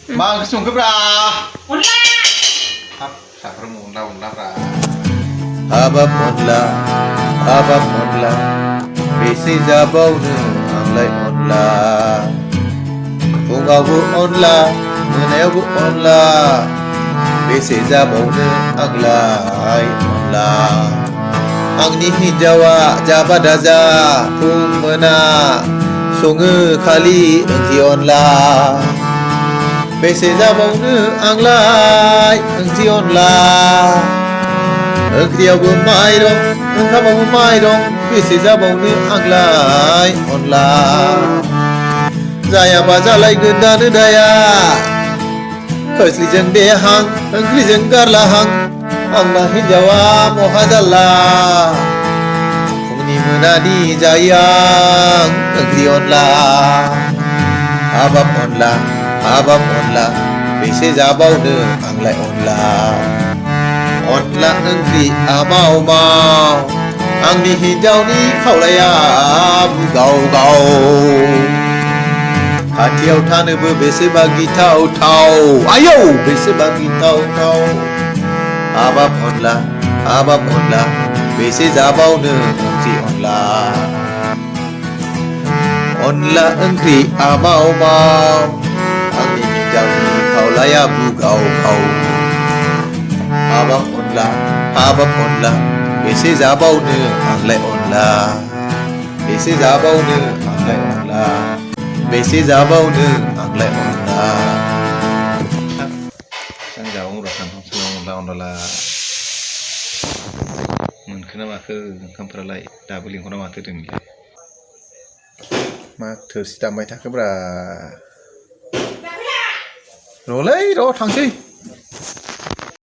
मा ओंख्रि संखोब्रा अनला हाब फिसाफोर अनलाब्रा हाबाब अनला बेसे जाबावनो आंलाय अनला फुङावबो अनला मोनायावबो अनला बेसे जाबावनो आंलाय अनला आंनि हिन्जावा जाबा दाजा फुं मोना सङो खालि ओंख्रि अनला बेसे जाबावनो आंलाय ओंख्रि अनला ओंख्रियावबो माइरं ओंखामावबो माइरं बेसे जाबावनो आंलाय अनला जायाबा जालायगोन दानो दाया खोस्लिजों देहां ओंख्रिजों गारलाहां आंना हिन्जावा महा जाल्ला फुंनि मोनानि जायो आं ओंख्रि अनला हाबाब अनला बेसे जाबावनो आंलाय अनला अनला ओंख्रि आमाव माव आंनि हिन्जावनि खावलाया बुगाव गाव खाथियाव थानोबो बेसेबा गिथाव थाव आयौ बेसेबा गिथाव थाव हाबाब अनला बेसे जाबावनो ओंख्रि अनला अनला ओंख्रि आमाव माव आंनि हिन्जावनि खावलाया बुगाव गाव हाबाब अनला बेसे जाबावनो आंलाय अनला बेसे जाबावनो आंलाय अनला बेसे जाबावनो आंलाय अनला आं जाबावोब्रा सानफ्रामबो अनला मोनखोना माखो ओंखामफोरालाय दाबो लिंहरा माथो दोनैलाय मा थोरसि दामबाय थाखोब्रा र'लै र' थांसै